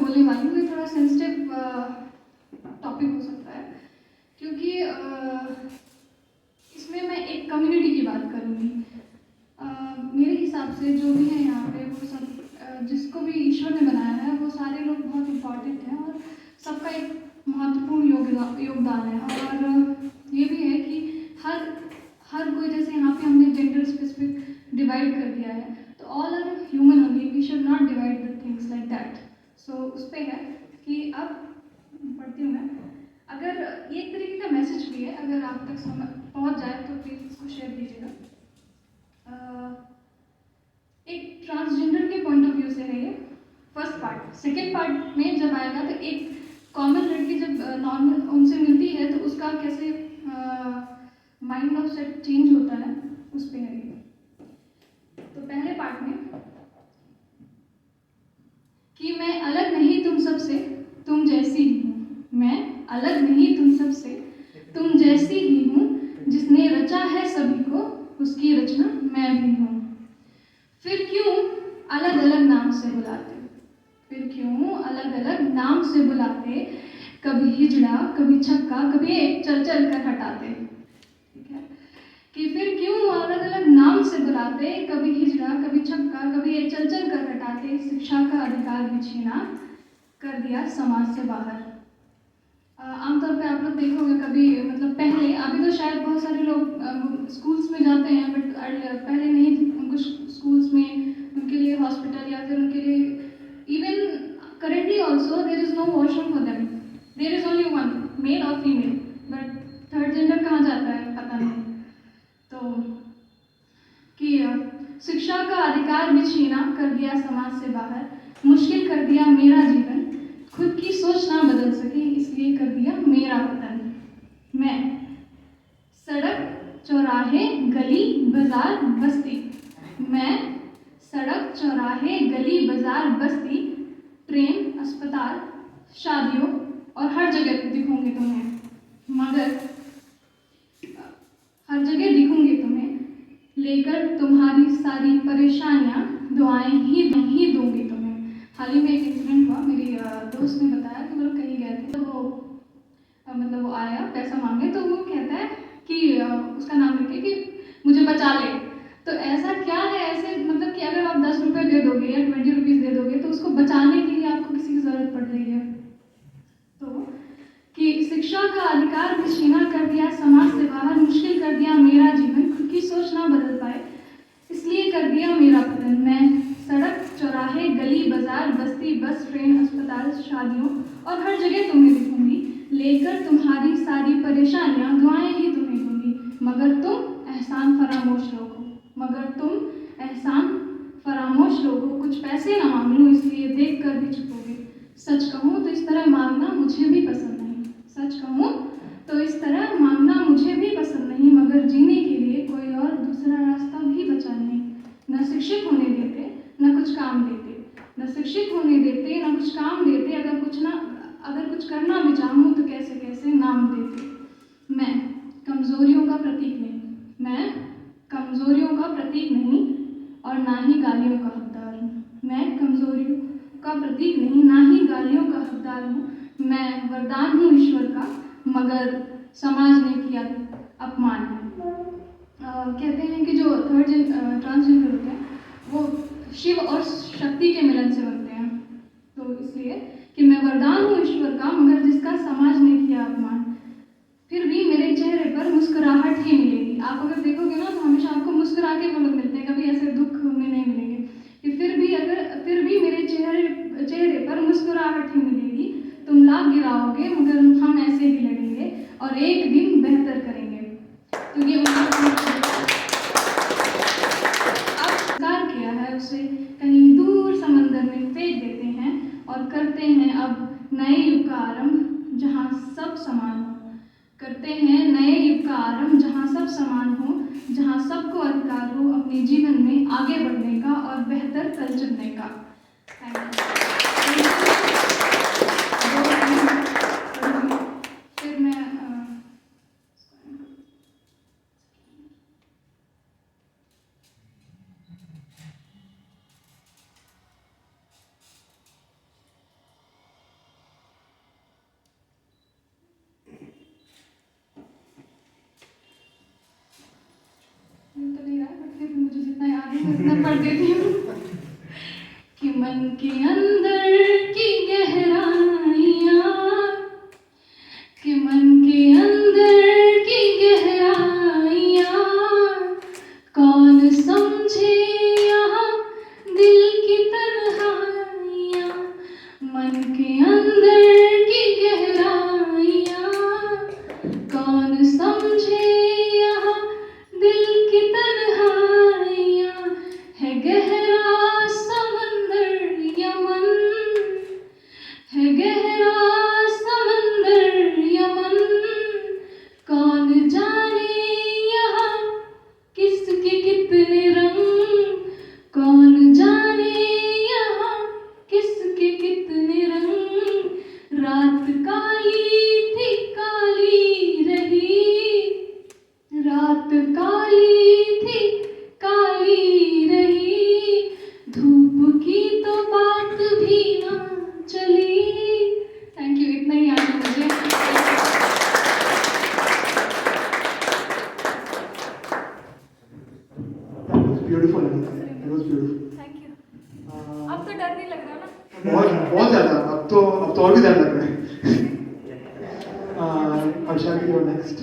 बोलने वाली हूँ ये थोड़ा सेंसिटिव टॉपिक हो सकता है, क्योंकि इसमें मैं एक कम्युनिटी की बात करूँगी। मेरे हिसाब से जो भी है यहाँ पे वो सब जिसको भी ईश्वर ने बनाया है वो सारे लोग बहुत इम्पॉर्टेंट हैं और सबका एक महत्वपूर्ण योगदान है। और ये भी है कि हर कोई, जैसे यहाँ पे हमने जेंडर स्पेसिफिक डिवाइड कर दिया है, तो all are human only, we should not divide the things like that. So उस पर है कि अब पढ़ती हूँ मैं। अगर ये एक तरीके का मैसेज भी है, अगर आप तक पहुँच जाए तो प्लीज़ इसको शेयर कीजिएगा। एक ट्रांसजेंडर के पॉइंट ऑफ व्यू से है ये फर्स्ट पार्ट। सेकेंड पार्ट में जब आएगा तो एक कॉमन लड़की जब नॉर्मल उनसे मिलती है तो उसका कैसे माइंड ऑफ सेट चेंज होता है, उस पर है ये। तो पहले पार्ट में कि मैं अलग नहीं तुम सबसे, तुम जैसी ही हूँ। मैं अलग नहीं तुम सबसे, तुम जैसी ही हूँ। जिसने रचा है सभी को उसकी रचना मैं भी हूँ। फिर क्यों अलग अलग नाम से बुलाते, फिर क्यों अलग अलग नाम से बुलाते, कभी हिजड़ा कभी छक्का कभी एक चल चल कर हटाते। ठीक है, कि फिर क्यों अलग अलग नाम से बुलाते, कभी हिजड़ा कभी छक्का कभी एक चल चल कर हटाते। शिक्षा का अधिकार भी छीना, कर दिया समाज से बाहर। आमतौर पे आप लोग देखोगे कभी, मतलब पहले, अभी तो शायद बहुत सारे लोग स्कूल्स में जाते हैं, बट पहले नहीं, उनको स्कूल्स में उनके लिए हॉस्पिटल या फिर उनके लिए even currently also there is no washroom for them, there is only one, male और फीमेल, बट थर्ड जेंडर कहाँ जाता है पता नहीं। तो कि शिक्षा का अधिकार भी छीना, कर दिया समाज से बाहर। मुश्किल कर दिया मेरा जीवन, खुद की सोच ना बदल सकी इसलिए कर दिया मेरा वतन। मैं सड़क चौराहे गली बाजार बस्ती, मैं सड़क चौराहे गली बाजार बस्ती, ट्रेन अस्पताल शादियों और हर जगह दिखूंगी तुम्हें, मगर हर जगह दिखूंगी तुम्हें, लेकर तुम्हारी सारी परेशानियां, दुआएं ही दूंगी तुम्हें। हाल ही में एक इंसिडेंट हुआ, मेरी दोस्त ने बताया कि वो लोग कहीं गए थे, तो वो मतलब वो आया पैसा मांगे, तो वो कहता है कि उसका नाम लिखे कि मुझे बचा ले। तो ऐसा क्या है, ऐसे मतलब कि अगर आप 10 रुपये दे दोगे या 20 रुपीज़ दे दोगे तो उसको बचाने के लिए आपको किसी की ज़रूरत पड़ रही है। तो कि शिक्षा का अधिकार भी छीना, कर दिया समाज से बाहर। मुश्किल कर दिया मेरा जीवन, खुद की सोच ना बदल पाए इसलिए कर दिया मेरा वतन। मैं सड़क चौराहे गली बाजार बस्ती बस ट्रेन अस्पताल शादियों और हर जगह तुम्हें दिखूंगी, लेकर तुम्हारी सारी परेशानियां, दुआएं ही तुम्हें दूंगी, मगर तुम एहसान फरामोश लोगो, मगर तुम एहसान फरामोश लोगो। कुछ पैसे ना मांग लूँ इसलिए देख कर भी चुपोगे। सच कहूँ तो इस तरह मांगना मुझे भी पसंद नहीं, सच कहूँ तो इस तरह मांगना मुझे भी पसंद नहीं, मगर जीने के लिए कोई और दूसरा रास्ता भी बचा नहीं। न शिक्षित होने देते न कुछ काम देते, न शिक्षित होने देते न कुछ काम देते, अगर कुछ करना भी चाहूँ तो कैसे कैसे नाम देते। मैं कमज़ोरियों का प्रतीक नहीं, मैं कमज़ोरियों का प्रतीक नहीं और ना ही गालियों का हकदार हूँ। मैं कमज़ोरियों का प्रतीक नहीं, ना ही गालियों का हकदार हूँ। मैं वरदान हूँ ईश्वर का, मगर समाज ने किया अपमान है। कहते हैं कि जो ट्रांसजेंडर होते हैं वो शिव और शक्ति के मिलन से बनते हैं, तो इसलिए कि मैं वरदान हूँ ईश्वर का, मगर जिसका समाज ने किया अपमान, फिर भी मेरे चेहरे पर मुस्कुराहट ही मिलेगी। आप अगर देखोगे ना तो हमेशा आपको मुस्कुरा के वो लोग मिलते हैं, कभी ऐसे दुख में नहीं मिलेंगे। कि फिर भी मेरे चेहरे पर मुस्कुराहट ही मिलेगी। तुम लाख गिराओगे मगर हम ऐसे ही लड़ेंगे और एक दिन बेहतर करेंगे। तो ये अब किया है उसे कहीं दूर समंदर में फेंक देते हैं और करते हैं अब नए युग का आरंभ जहाँ सब समान हो। करते हैं नए युग का आरंभ जहाँ सब समान हो, जहाँ सबको अधिकार हो अपने जीवन में आगे बढ़ने का और बेहतर कल चुनने का। फिर मैं आगे मैं इतना पढ़ देती हूँ कि मन के अंदर की गहराइयाँ, कि मन के अंदर की गहराइयाँ कौन समझे यहाँ दिल की तन्हाइयाँ, मन के अंदर की गहराइयाँ कौन समझे यहाँ दिल की तन्हाइयाँ, है गहरा समंदर यमन, है गहरा समंदर यमन, कौन जाने यहाँ किसके कितने रंग, कौन जाने यहाँ किसके कितने रंग, रात काली थी काली रही, रात काली थी काली रही, धूप की तो बात भी ना चली। थैंक यू, इतना ही याद है मुझे। ब्यूटीफुल है, वाज ब्यूटीफुल। Thank you. अब तो डर नहीं लग रहा ना? बहुत बहुत ज़्यादा, अब तो और भी डर लग रहा है। अर्षा की, योर नेक्स्ट।